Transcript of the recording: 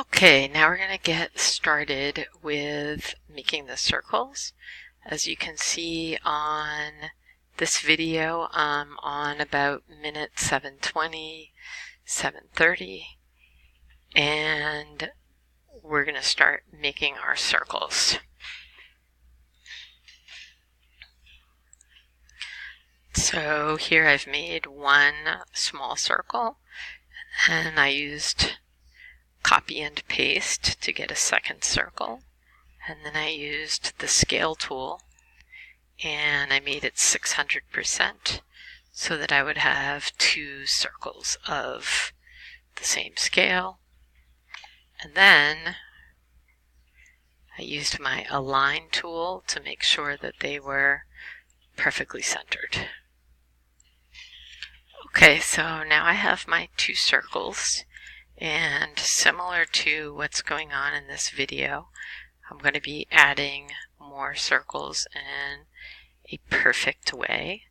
Okay, now we're going to get started with making the circles. As you can see on this video, I'm on about minute 7:20, 7:30, and we're going to start making our circles. So here I've made one small circle, and I used copy and paste to get a second circle, and then I used the scale tool and I made it 600% so that I would have two circles of the same scale. And then I used my align tool to make sure that they were perfectly centered. Okay, so now I have my two circles, and similar to what's going on in this video, I'm going to be adding more circles in a perfect way.